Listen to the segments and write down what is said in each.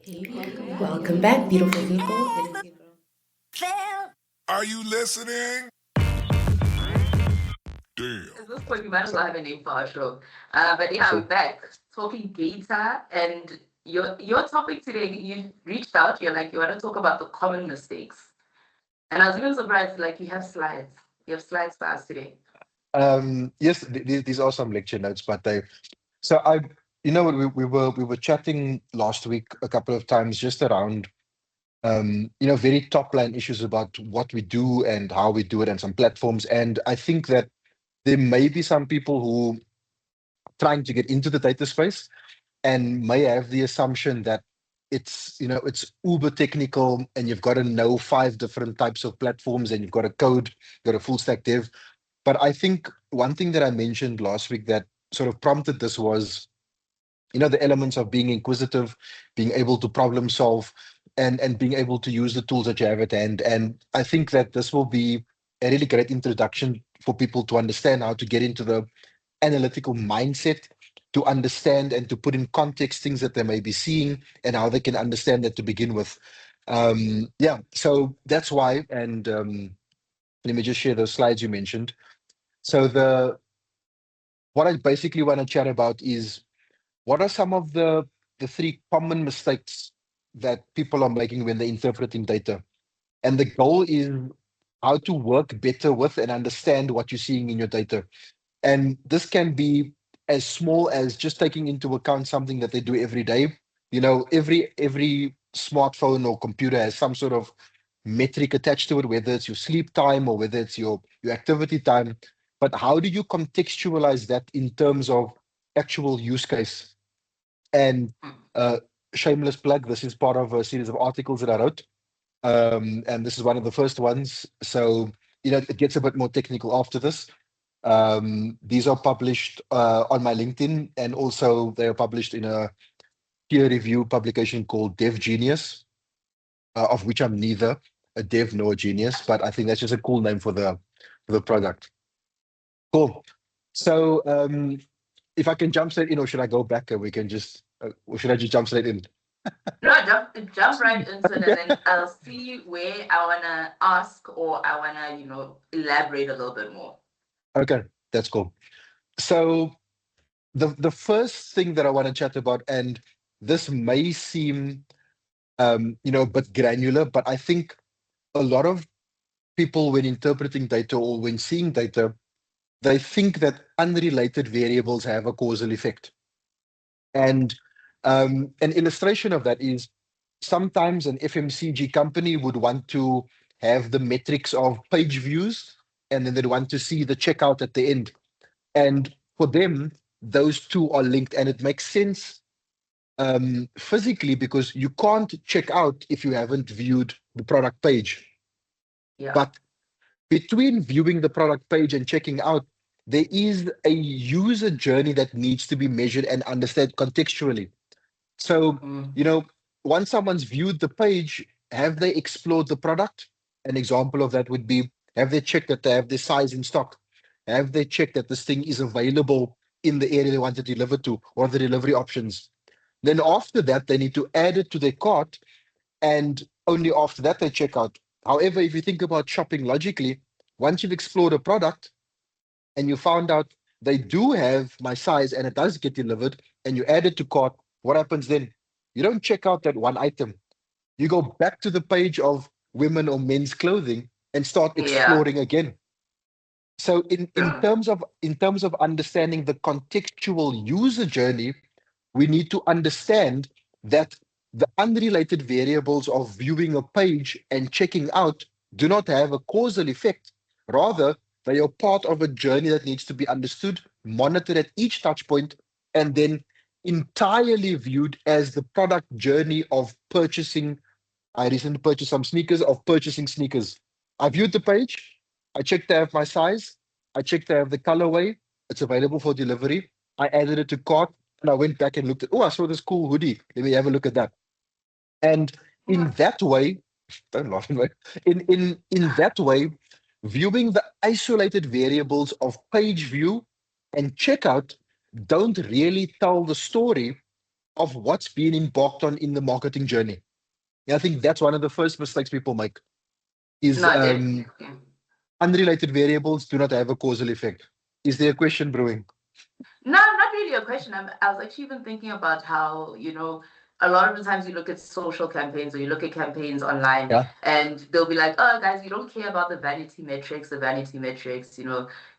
Hey, welcome back, beautiful people. It is your girl. Are you listening? Damn. At this point, we might as well have a name for our show. But yeah, we're Sure. back talking data, and your topic today. You reached out. You're like you want to talk about the common mistakes, and I was even surprised. Like you have slides. You have slides for us today. Yes, these are some lecture notes, but so I, you know, what we were chatting last week a couple of times just around, very top line issues about what we do and how we do it and some platforms. And I think that there may be some people who trying to get into the data space and may have the assumption that it's uber technical and you've got to know five different types of platforms and you've got to code, you've got a full stack dev. But I think one thing that I mentioned last week that sort of prompted this was, the elements of being inquisitive, being able to problem solve, and being able to use the tools that you have at hand. And I think that this will be a really great introduction for people to understand how to get into the analytical mindset, to understand and to put in context things that they may be seeing and how they can understand that to begin with. Yeah, so that's why. And let me just share those slides you mentioned. So the what I basically want to chat about is what are some of the three common mistakes that people are making when they're interpreting data. And the goal is how to work better with and understand what you're seeing in your data. And this can be as small as just taking into account something that they do every day. Every smartphone or computer has some sort of metric attached to it, whether it's your sleep time or whether it's your activity time. But how do you contextualize that in terms of actual use case? And uh, shameless plug, this is part of a series of articles that I wrote. And this is one of the first ones. So, it gets a bit more technical after this. These are published on my LinkedIn, and also they are published in a peer review publication called Dev Genius, of which I'm neither a dev nor a genius, but I think that's just a cool name for the product. Cool. So, if I can jump straight in, or should I go back and we can just, or should I just jump straight in? No, jump right into it, and then I'll see where I wanna ask or I wanna elaborate a little bit more. Okay, that's cool. So, the first thing that I want to chat about, and this may seem a bit granular, but I think a lot of people, when interpreting data or when seeing data, they think that unrelated variables have a causal effect. And an illustration of that is sometimes an FMCG company would want to have the metrics of page views, and then they'd want to see the checkout at the end. And for them, those two are linked, and it makes sense physically because you can't check out if you haven't viewed the product page. Yeah. But between viewing the product page and checking out, there is a user journey that needs to be measured and understood contextually. So, Mm. once someone's viewed the page, have they explored the product? An example of that would be, have they checked that they have the size in stock? Have they checked that this thing is available in the area they want to deliver to, or the delivery options? Then after that, they need to add it to their cart, and only after that they check out. However, if you think about shopping logically, once you've explored a product and you found out they do have my size and it does get delivered, and you add it to cart, what happens then? You don't check out that one item. You go back to the page of women or men's clothing and start Yeah. exploring again. So in terms of understanding the contextual user journey, we need to understand that the unrelated variables of viewing a page and checking out do not have a causal effect. Rather, they are part of a journey that needs to be understood, monitored at each touch point, and then entirely viewed as the product journey of purchasing. I recently purchased some sneakers, of purchasing sneakers. I viewed the page. I checked to have my size. I checked to have the colorway. It's available for delivery. I added it to cart, and I went back and looked at, oh, I saw this cool hoodie. Let me have a look at that. And in that way, don't laugh, anyway. In that way, viewing the isolated variables of page view and checkout don't really tell the story, of what's being embarked on in the marketing journey. And I think that's one of the first mistakes people make is Not definitely. unrelated variables do not have a causal effect. Is there a question brewing? No, not really a question. I was actually even thinking about how, a lot of the times you look at social campaigns or you look at campaigns online Yeah. and they'll be like, oh, guys, we don't care about the vanity metrics,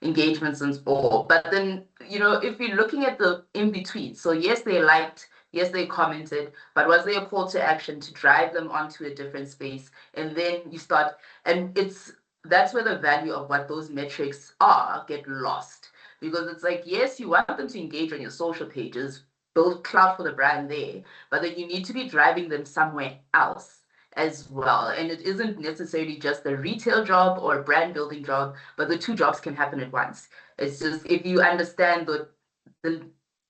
engagements and all. But then, if you're looking at the in between, so yes, they liked, yes, they commented, but was there a call to action to drive them onto a different space? And then you start, and that's where the value of what those metrics are get lost because it's like, yes, you want them to engage on your social pages, build clout for the brand there, but then you need to be driving them somewhere else as well. And it isn't necessarily just a retail job or a brand building job, but the two jobs can happen at once. It's just if you understand the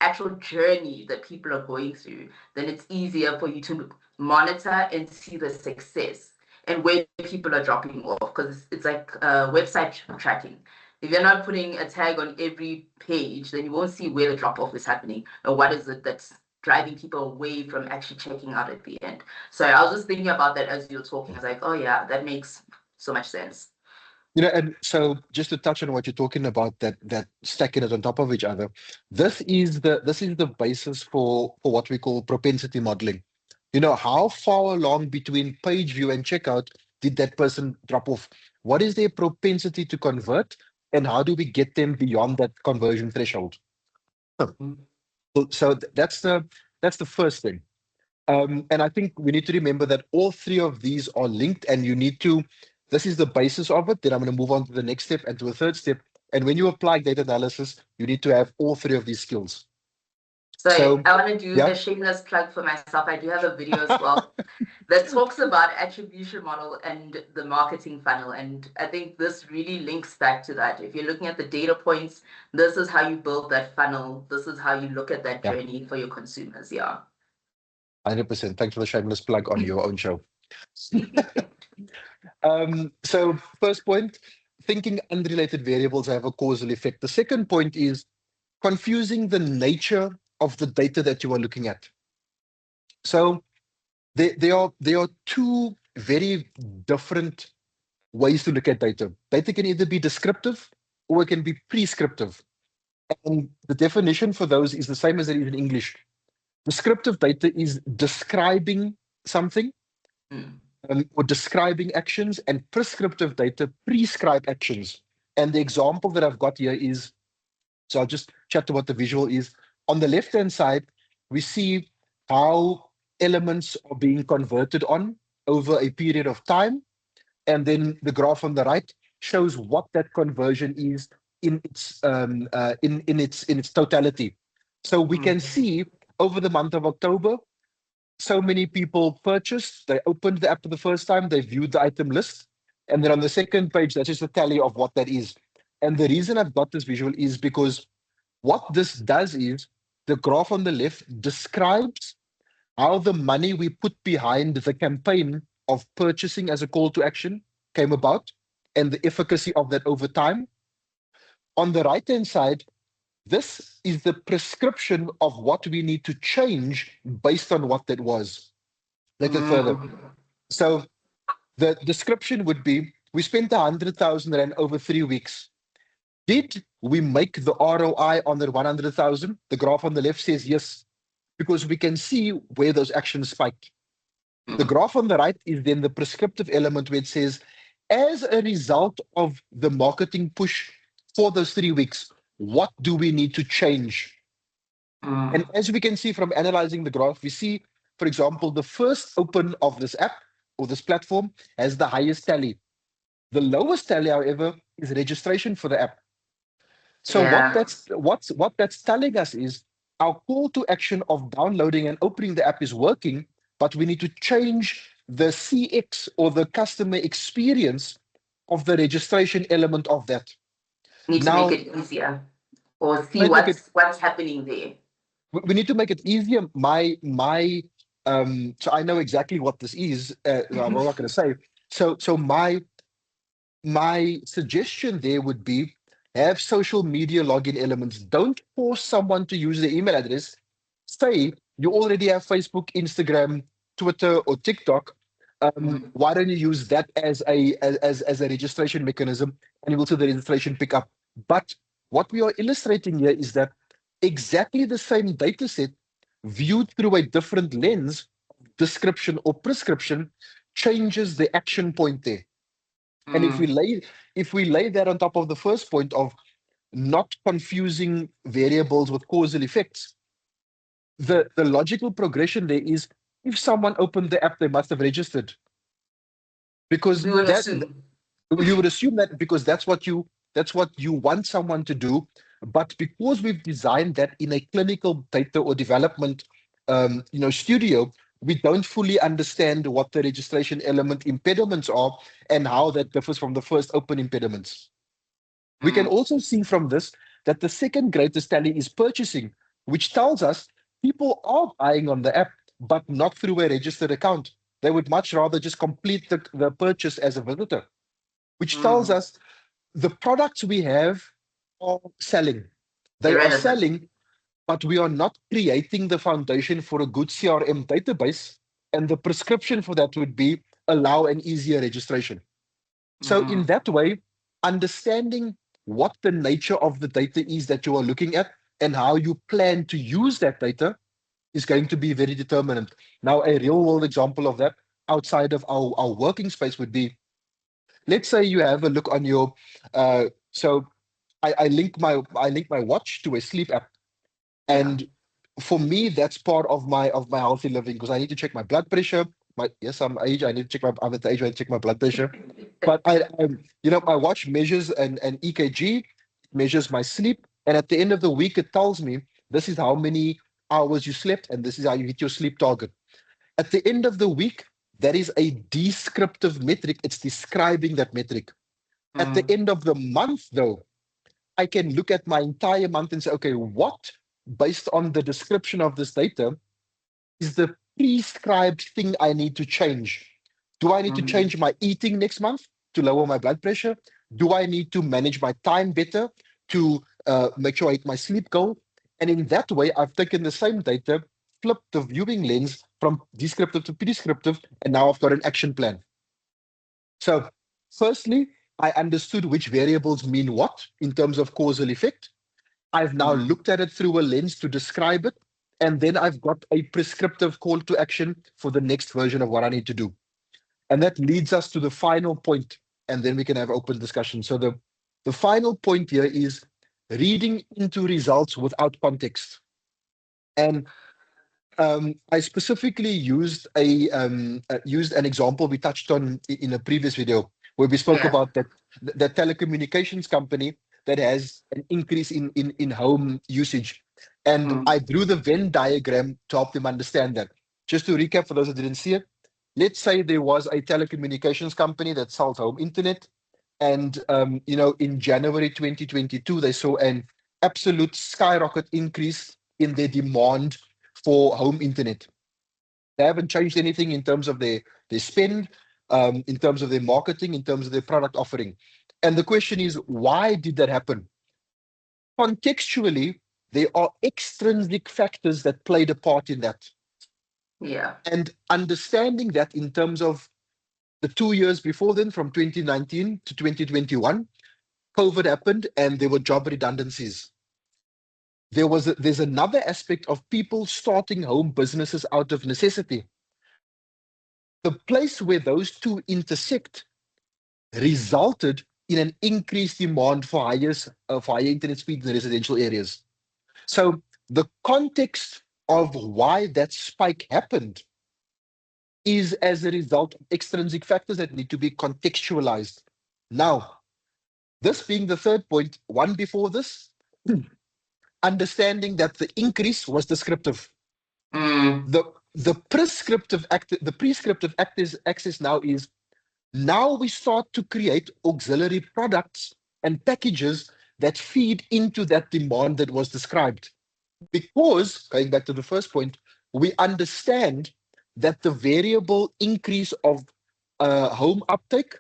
actual journey that people are going through, then it's easier for you to monitor and see the success and where people are dropping off because it's like website tracking. If you're not putting a tag on every page, then you won't see where the drop off is happening or what is it that's driving people away from actually checking out at the end. So I was just thinking about that as you were talking. I was like, oh yeah, that makes so much sense. And so just to touch on what you're talking about, that stacking it on top of each other, this is the basis for what we call propensity modeling. How far along between page view and checkout did that person drop off? What is their propensity to convert, and how do we get them beyond that conversion threshold? So that's the first thing. And I think we need to remember that all three of these are linked, and this is the basis of it. Then I'm going to move on to the next step and to a third step. And when you apply data analysis, you need to have all three of these skills. So I want to do yeah. a shameless plug for myself. I do have a video as well that talks about attribution model and the marketing funnel. And I think this really links back to that. If you're looking at the data points, this is how you build that funnel. This is how you look at that Yeah. journey for your consumers. Yeah. 100%. Thanks for the shameless plug on your own show. So first point, thinking unrelated variables have a causal effect. The second point is confusing the nature of the data that you are looking at. So there are two very different ways to look at data. Data can either be descriptive or it can be prescriptive. And the definition for those is the same as it is in English. Descriptive data is describing something or describing actions, and prescriptive data prescribe actions. And the example that I've got here is, so I'll just chat to what the visual is. On the left-hand side, we see how elements are being converted on over a period of time. And then the graph on the right shows what that conversion is in its totality. So we can see over the month of October, so many people purchased, they opened the app for the first time, they viewed the item list, and then on the second page, that's just a tally of what that is. And the reason I've got this visual is because what this does is the graph on the left describes how the money we put behind the campaign of purchasing as a call to action came about and the efficacy of that over time. On the right-hand side, this is the prescription of what we need to change based on what that was. Let it further. So the description would be, we spent 100,000 Rand over 3 weeks. Did we make the ROI on that 100,000? The graph on the left says yes, because we can see where those actions spike. The graph on the right is then the prescriptive element where it says, as a result of the marketing push for those 3 weeks, what do we need to change? And as we can see from analyzing the graph, we see, for example, the first open of this app or this platform has the highest tally. The lowest tally, however, is registration for the app. So what that's telling us is our call to action of downloading and opening the app is working, but we need to change the CX or the customer experience of the registration element of that. Need to make it easier or see what's happening there. We need to make it easier. So I know exactly what this is. I'm not going to say. So my suggestion there would be have social media login elements. Don't force someone to use their email address. Say You already have Facebook, Instagram, Twitter, or TikTok. Why don't you use that as a registration mechanism, and you will see the registration pick up. But what we are illustrating here is that exactly the same data set viewed through a different lens, description or prescription, changes the action point there. And if we lay that on top of the first point of not confusing variables with causal effects, the logical progression there is, if someone opened the app, they must have registered, because We would that assume. you would assume that, because that's what you want someone to do. But because we've designed that in a clinical data or development studio, we don't fully understand what the registration element impediments are and how that differs from the first open impediments. We can also see from this that the second greatest tally is purchasing, which tells us people are buying on the app, but not through a registered account. They would much rather just complete the purchase as a visitor, which tells us the products we have are selling. They are Irrelevant. selling, but we are not creating the foundation for a good CRM database. And the prescription for that would be allow an easier registration. So in that way, understanding what the nature of the data is that you are looking at and how you plan to use that data is going to be very determinant. Now, a real world example of that outside of our working space would be, let's say you have a look on your so I link my watch to a sleep app. Yeah. And for me, that's part of my healthy living, because I need to check my blood pressure. Yes, I'm age. I need to check I'm at the age where I check my blood pressure. But my watch measures an EKG, measures my sleep, and at the end of the week, it tells me this is how many hours you slept, and this is how you hit your sleep target. At the end of the week, that is a descriptive metric. It's describing that metric. At the end of the month, though, I can look at my entire month and say, okay, what, based on the description of this data, is the prescribed thing I need to change? Do I need to change my eating next month to lower my blood pressure? Do I need to manage my time better to make sure I hit my sleep goal? And in that way, I've taken the same data, flipped the viewing lens from descriptive to prescriptive, and now I've got an action plan. So, firstly, I understood which variables mean what in terms of causal effect. I've now looked at it through a lens to describe it, and then I've got a prescriptive call to action for the next version of what I need to do. And that leads us to the final point, and then we can have open discussion. So the final point here is reading into results without context. And I specifically used an example we touched on in a previous video, where we spoke Yeah. about that telecommunications company that has an increase in home usage. And I drew the Venn diagram to help them understand that. Just to recap for those that didn't see it, let's say there was a telecommunications company that sells home internet, and in January 2022 they saw an absolute skyrocket increase in their demand for home internet. They haven't changed anything in terms of their spend, in terms of their marketing, in terms of their product offering. And the question is, why did that happen? Contextually, there are extrinsic factors that played a part in that. Yeah. And understanding that in terms of the 2 years before then, from 2019 to 2021, COVID happened and there were job redundancies. There's another aspect of people starting home businesses out of necessity. The place where those two intersect resulted in an increased demand for higher internet speeds in residential areas. So the context of why that spike happened is as a result of extrinsic factors that need to be contextualized. Now, this being the third point, one before this, understanding that the increase was descriptive. The prescriptive access now is, now we start to create auxiliary products and packages that feed into that demand that was described. Because, going back to the first point, we understand that the variable increase of home uptake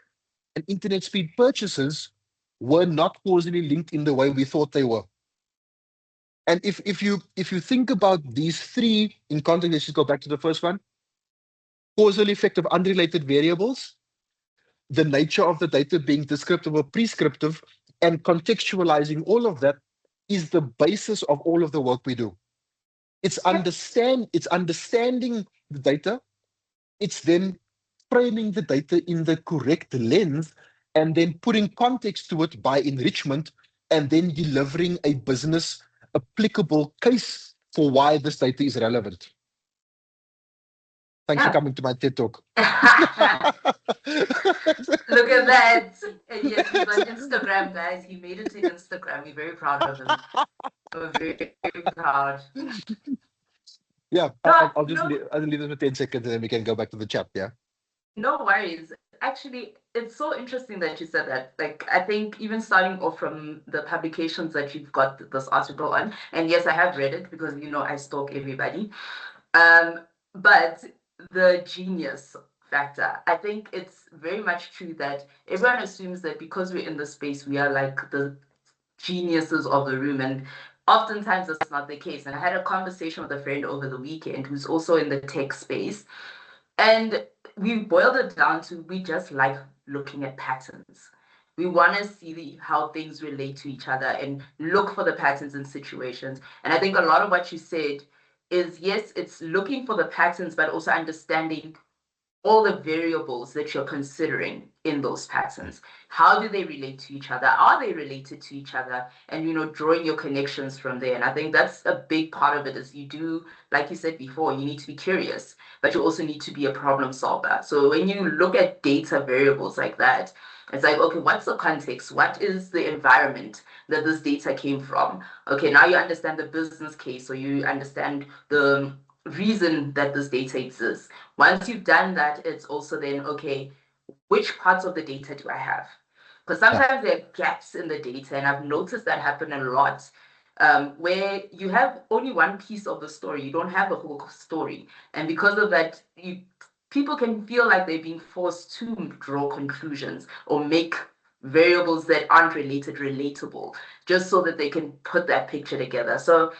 and internet speed purchases were not causally linked in the way we thought they were. And if you think about these three in context, let's just go back to the first one: causal effect of unrelated variables, the nature of the data being descriptive or prescriptive, and contextualizing all of that is the basis of all of the work we do. It's understanding the data. It's then framing the data in the correct lens and then putting context to it by enrichment and then delivering a business applicable case for why this data is relevant. Thanks for coming to my TED Talk. Look at that. And yes, he's on Instagram, guys. He made it to Instagram. We're very proud of him. We're very, very proud. Yeah, I'll leave this for 10 seconds and then we can go back to the chat. Yeah. No worries. Actually, it's so interesting that you said that. Like, I think even starting off from the publications that you've got this article on, and yes, I have read it because I stalk everybody. But the genius factor, I think it's very much true that everyone assumes that because we're in the space, we are like the geniuses of the room, and oftentimes that's not the case. And I had a conversation with a friend over the weekend who's also in the tech space, and we boiled it down to we just like looking at patterns. We want to see how things relate to each other and look for the patterns in situations. And I think a lot of what you said is, yes, it's looking for the patterns, but also understanding all the variables that you're considering in those patterns. How do they relate to each other? Are they related to each other? And drawing your connections from there. And I think that's a big part of it, is you do, like you said before, you need to be curious, but you also need to be a problem solver. So when you look at data variables like that, it's like, okay, what's the context? What is the environment that this data came from? Okay, now you understand the business case, or you understand the reason that this data exists. Once you've done that, it's also then, okay, which parts of the data do I have? Because sometimes there are gaps in the data, and I've noticed that happen a lot, where you have only one piece of the story, you don't have a whole story. And because of that, people can feel like they're being forced to draw conclusions or make variables that aren't related relatable, just so that they can put that picture together. So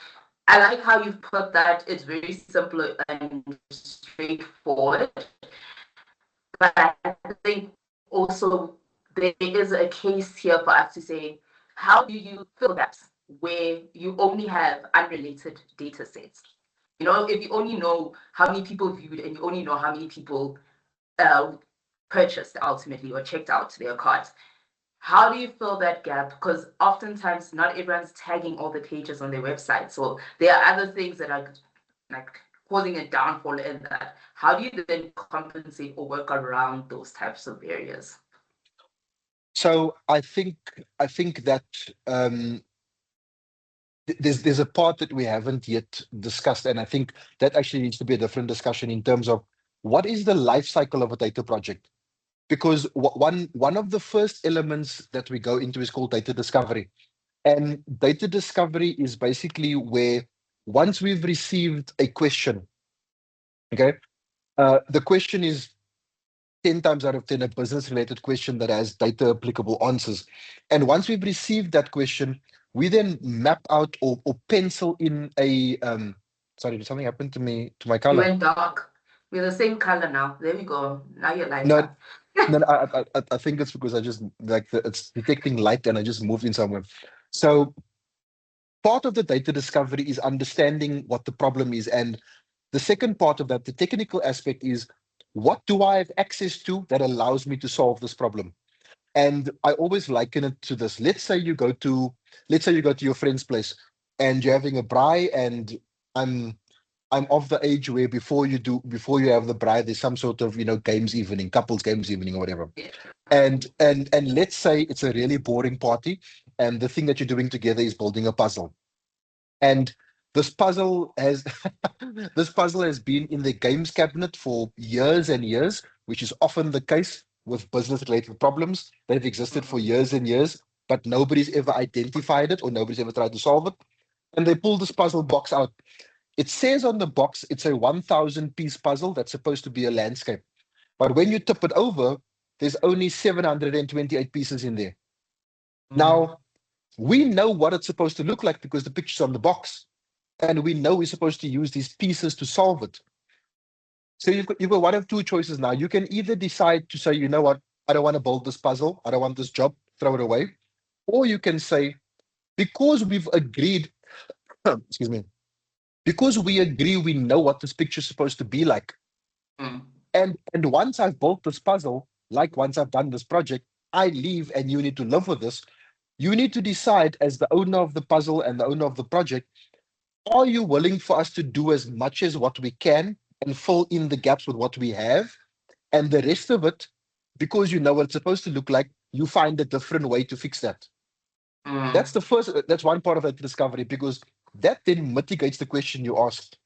I like how you've put that. It's very simple and straightforward. But I think also there is a case here for us to say, how do you fill gaps where you only have unrelated data sets? If you only know how many people viewed and you only know how many people purchased ultimately or checked out their cart, how do you fill that gap? Because oftentimes not everyone's tagging all the pages on their website. So there are other things that are like causing a downfall in that. How do you then compensate or work around those types of areas? So I think that there's a part that we haven't yet discussed, and I think that actually needs to be a different discussion in terms of what is the life cycle of a data project. Because one of the first elements that we go into is called data discovery. And data discovery is basically where once we've received a question, okay, the question is 10 times out of 10 a business related question that has data applicable answers. And once we've received that question, we then map out or pencil in a sorry, did something happen to my color? You went dark. We're the same color now. There we go. Now you're lighter. No, I think it's because I just it's detecting light and I just moved in somewhere. So part of the data discovery is understanding what the problem is. And the second part of that, the technical aspect, is what do I have access to that allows me to solve this problem? And I always liken it to this. Let's say you go to your friend's place and you're having a braai, and I'm of the age where before you have the braai, there's some sort of games evening, couples games evening or whatever. And let's say it's a really boring party, and the thing that you're doing together is building a puzzle. And this puzzle has been in the games cabinet for years and years, which is often the case with business-related problems. They've existed for years and years, but nobody's ever identified it or nobody's ever tried to solve it. And they pull this puzzle box out. It says on the box it's a 1,000-piece puzzle that's supposed to be a landscape. But when you tip it over, there's only 728 pieces in there. Now, We know what it's supposed to look like because the picture's on the box, and we know we're supposed to use these pieces to solve it. So you've got one of two choices now. You can either decide to say, you know what, I don't want to build this puzzle, I don't want this job, throw it away. Or you can say, because we've agreed, excuse me, because we agree we know what this picture's supposed to be like. Mm. And once I've built this puzzle, like once I've done this project, I leave and you need to live with this. You need to decide as the owner of the puzzle and the owner of the project, are you willing for us to do as much as what we can and fill in the gaps with what we have? And the rest of it, because you know what it's supposed to look like, you find a different way to fix that. Mm. That's one part of that discovery, because that then mitigates the question you asked.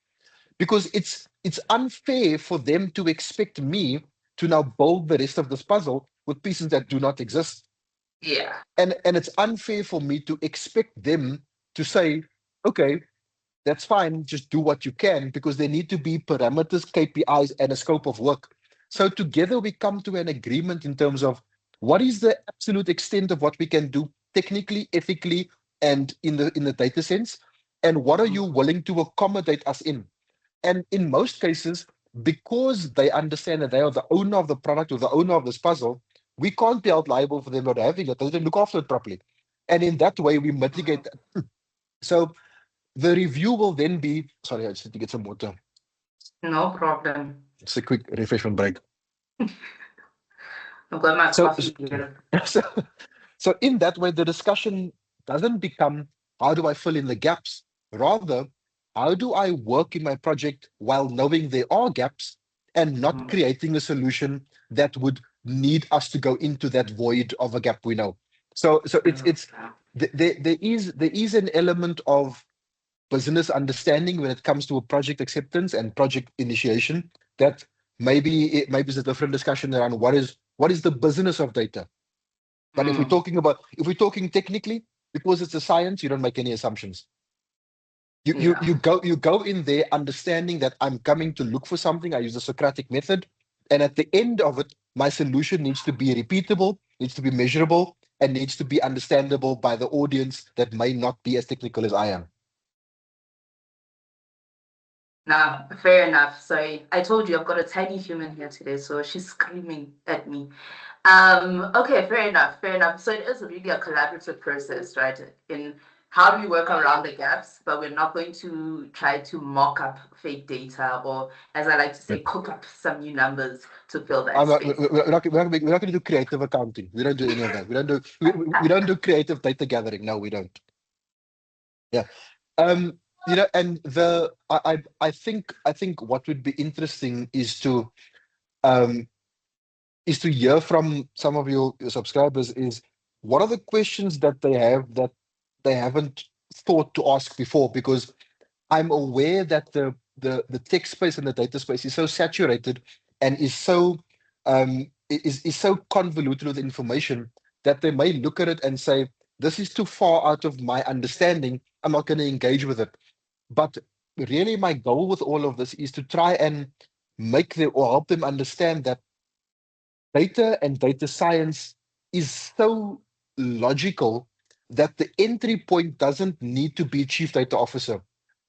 Because it's unfair for them to expect me to now build the rest of this puzzle with pieces that do not exist. Yeah. And it's unfair for me to expect them to say, okay, that's fine, just do what you can, because there need to be parameters, KPIs, and a scope of work. So together we come to an agreement in terms of what is the absolute extent of what we can do technically, ethically, and in the data sense, and what are you willing to accommodate us in? And in most cases, because they understand that they are the owner of the product or the owner of this puzzle, we can't be held liable for them not having it. They didn't look after it properly. And in that way, we mitigate that. So the review will then be, sorry, I just need to get some water. No problem. It's a quick refreshment break. I've got my So, coffee here. so, so in that way, the discussion doesn't become how do I fill in the gaps? Rather, how do I work in my project while knowing there are gaps and not creating a solution that would need us to go into that void of a gap we know? So it's there is an element of business understanding when it comes to a project acceptance and project initiation that maybe is a different discussion around what is the business of data. But if we're talking technically, because it's a science, you don't make any assumptions. Yeah. You go in there understanding that I'm coming to look for something. I use the Socratic method, and at the end of it, my solution needs to be repeatable, needs to be measurable, and needs to be understandable by the audience that may not be as technical as I am. Now, fair enough. Sorry, I told you I've got a tiny human here today, so she's screaming at me. Okay, fair enough, fair enough. So it is really a collaborative process, right? In how do we work around the gaps, but we're not going to try to mock up fake data or, as I like to say, cook up some new numbers to fill that space. We're not going to do creative accounting. We don't do any of that. We don't do creative data gathering. No, we don't. Yeah. And I think what would be interesting is to hear from some of your subscribers is what are the questions that they have that they haven't thought to ask before, because I'm aware that the tech space and the data space is so saturated and is so convoluted with information that they may look at it and say, this is too far out of my understanding, I'm not going to engage with it. But really my goal with all of this is to try and make them or help them understand that data and data science is so logical that the entry point doesn't need to be chief data officer.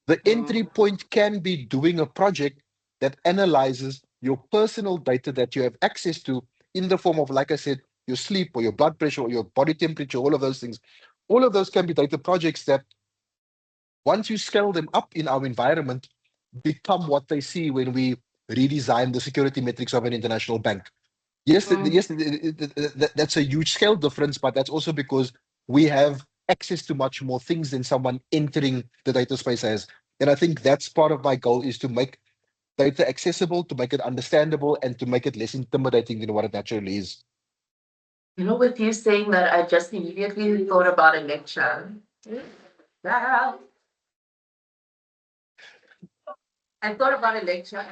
The entry point can be doing a project that analyzes your personal data that you have access to in the form of, like I said, your sleep or your blood pressure or your body temperature, all of those things. All of those can be data projects that, once you scale them up in our environment, become what they see when we redesign the security metrics of an international bank. Yes, that's a huge scale difference, but that's also because we have access to much more things than someone entering the data space has. And I think that's part of my goal, is to make data accessible, to make it understandable, and to make it less intimidating than what it naturally is. You know, with you saying that, I just immediately thought about a lecture. Girl. I thought about a lecture.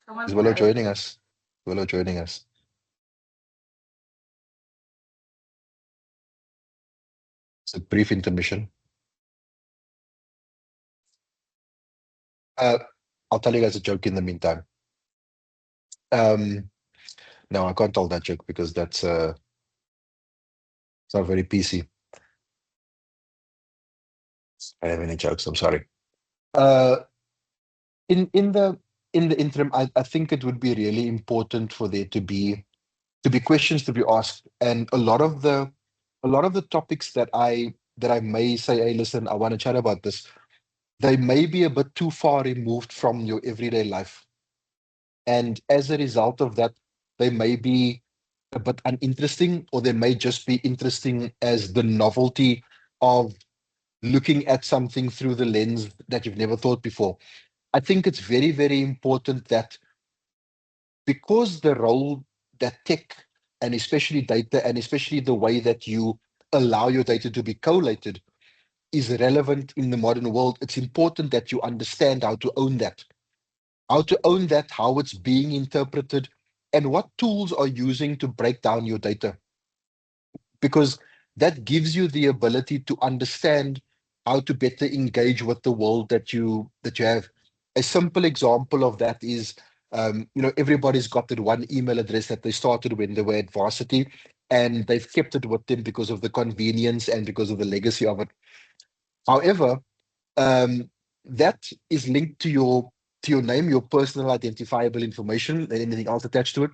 Is Someone Willow had joining us? Willow joining us. It's a brief intermission. I'll tell you guys a joke in the meantime. No, I can't tell that joke because It's not very PC. I don't have any jokes. I'm sorry. Uh, in the interim, I think it would be really important for there to be questions to be asked, and a lot of the topics that I may say, hey, listen, I want to chat about this. They may be a bit too far removed from your everyday life, and as a result of that, they may be a bit uninteresting, or they may just be interesting as the novelty of looking at something through the lens that you've never thought before. I think it's very, very important that because the role that tech and especially data and especially the way that you allow your data to be collated is relevant in the modern world, it's important that you understand how to own that, how it's being interpreted, and what tools are using to break down your data. Because that gives you the ability to understand how to better engage with the world that you have. A simple example of that is, everybody's got that one email address that they started when they were at varsity, and they've kept it with them because of the convenience and because of the legacy of it. However, um, that is linked to your name, your personal identifiable information, and anything else attached to it.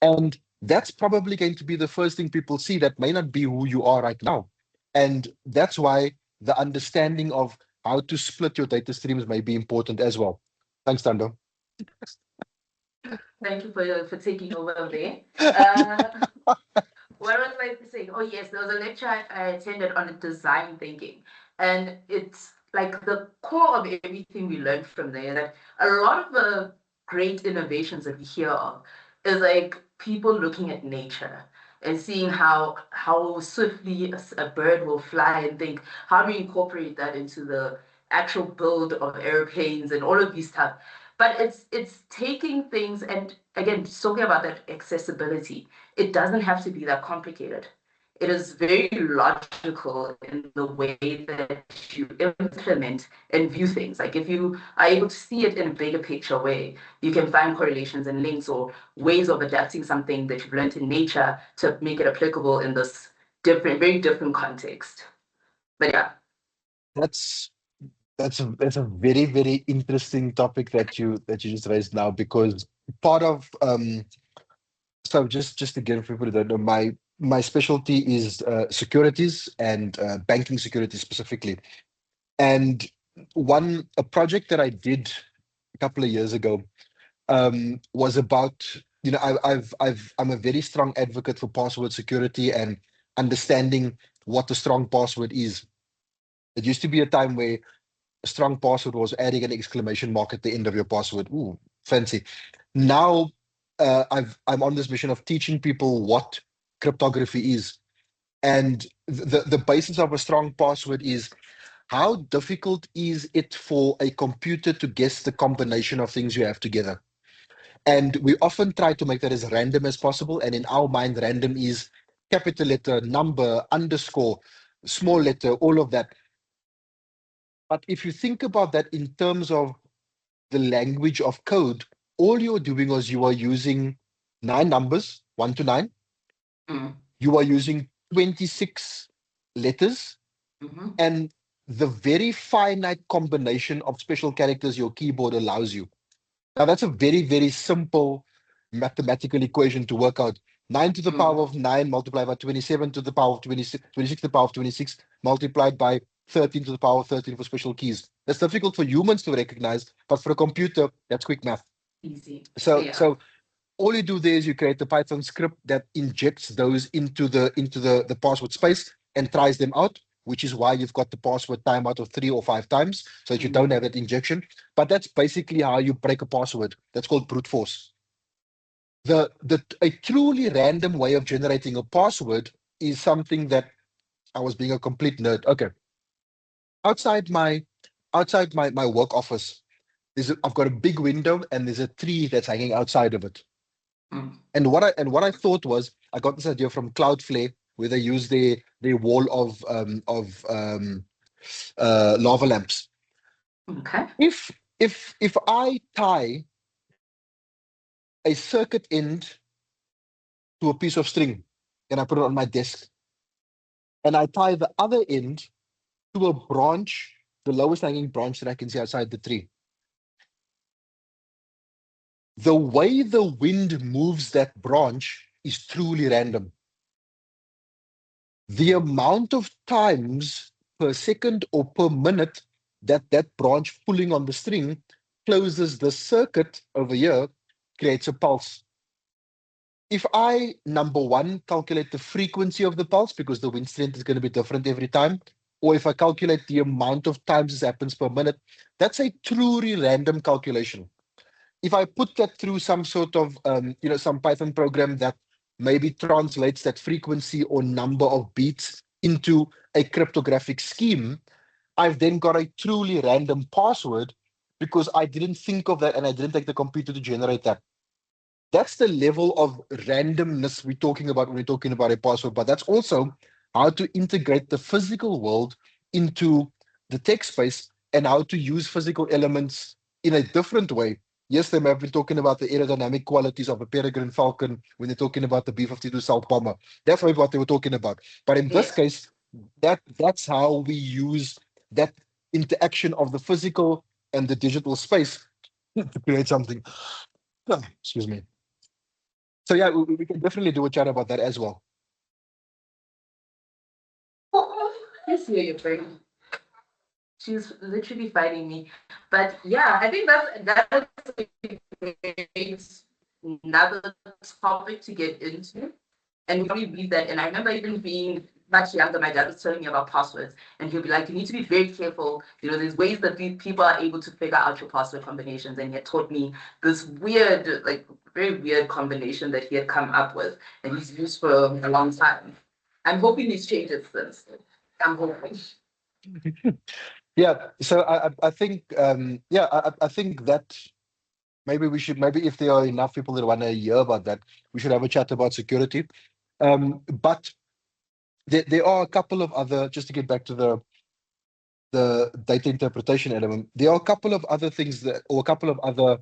And that's probably going to be the first thing people see. That may not be who you are right now. And that's why the understanding of how to split your data streams may be important as well. Thanks, Tando. Thank you for taking over there. Uh, what was I saying? Oh yes, there was a lecture I attended on design thinking, and it's like the core of everything we learned from there. That a lot of the great innovations that we hear of is like people looking at nature and seeing how swiftly a bird will fly, and think how do we incorporate that into the actual build of airplanes and all of these stuff. But it's taking things, and again, talking about that accessibility, it doesn't have to be that complicated. It is very logical in the way that you implement and view things. Like if you are able to see it in a bigger picture way, you can find correlations and links or ways of adapting something that you've learned in nature to make it applicable in this very different context. But yeah. That's that's a very, very interesting topic that you just raised now, because part of so just to give people that know, my specialty is securities and banking securities specifically. And a project that I did a couple of years ago was about, I'm a very strong advocate for password security and understanding what a strong password is. It used to be a time where a strong password was adding an exclamation mark at the end of your password. Ooh, fancy. Now, I'm on this mission of teaching people what cryptography is. And the basis of a strong password is, how difficult is it for a computer to guess the combination of things you have together? And we often try to make that as random as possible. And in our mind, random is capital letter, number, underscore, small letter, all of that. But if you think about that in terms of the language of code, all you're doing is you are using nine numbers, 1 to 9. Mm. You are using 26 letters, Mm-hmm. and the very finite combination of special characters your keyboard allows you. Now, that's a very, very simple mathematical equation to work out. 9 to the power of 9 multiplied by 27 to the power of 26, 26 to the power of 26 multiplied by 13 to the power of 13 for special keys. That's difficult for humans to recognize, but for a computer, that's quick math. Easy. So, Yeah. so all you do there is you create a Python script that injects those into the password space and tries them out, which is why you've got the password timeout of 3 or 5 times, so that you don't have that injection. But that's basically how you break a password. That's called brute force. The a truly random way of generating a password is something that I was being a complete nerd. Okay. Outside my outside my work office, I've got a big window and there's a tree that's hanging outside of it. Mm. And what I thought was, I got this idea from Cloudflare, where they use their wall of lava lamps. Okay. If I tie a circuit end to a piece of string and I put it on my desk, and I tie the other end to a branch, the lowest hanging branch that I can see outside the tree. The way the wind moves that branch is truly random. The amount of times per second or per minute that that branch pulling on the string closes the circuit over here creates a pulse. If I, number one, calculate the frequency of the pulse, because the wind strength is going to be different every time, or if I calculate the amount of times this happens per minute, that's a truly random calculation. If I put that through some sort of, some Python program that maybe translates that frequency or number of beats into a cryptographic scheme, I've then got a truly random password because I didn't think of that and I didn't take the computer to generate that. That's the level of randomness we're talking about when we're talking about a password, but that's also how to integrate the physical world into the text space and how to use physical elements in a different way. Yes, they may have been talking about the aerodynamic qualities of a peregrine falcon when they're talking about the B-52 South Bomber. That's maybe what they were talking about. But in this Yeah. case, that's how we use that interaction of the physical and the digital space to create something. Excuse me. So yeah, we can definitely do a chat about that as well. Yes, hear your brain. She's literally fighting me. But yeah, I think that is a great another topic to get into. And we probably read that. And I remember even being much younger, my dad was telling me about passwords, and he'll be like, "You need to be very careful. You know, there's ways that people are able to figure out your password combinations." And he had taught me this weird, like very weird combination that he had come up with, and he's used for a long time. I'm hoping he's changed it since. I'm hoping. Yeah, so I think I think that maybe we should, maybe if there are enough people that want to hear about that, we should have a chat about security. But there are a couple of other, just to get back to the data interpretation element, there are a couple of other things that, or a couple of other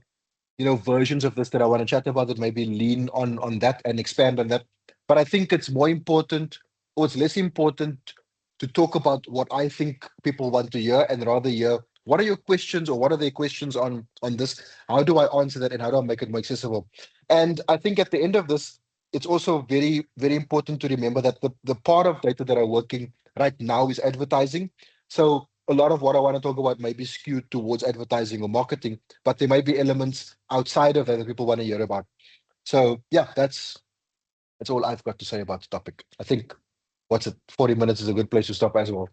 versions of this that I want to chat about, that maybe lean on that and expand on that. But I think it's more important, or it's less important, to talk about what I think people want to hear, and rather hear what are your questions, or what are their questions on this. How do I answer that, and how do I make it more accessible? And I think at the end of this, it's also very, very important to remember that the part of data that are working right now is advertising. So a lot of what I want to talk about may be skewed towards advertising or marketing, but there might be elements outside of that people want to hear about. So yeah, that's all I've got to say about the topic. I think, what's it, 40 minutes is a good place to stop as well.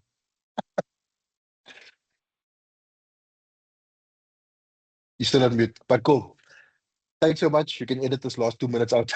You still on mute, but cool. Thanks so much. You can edit this last 2 minutes out.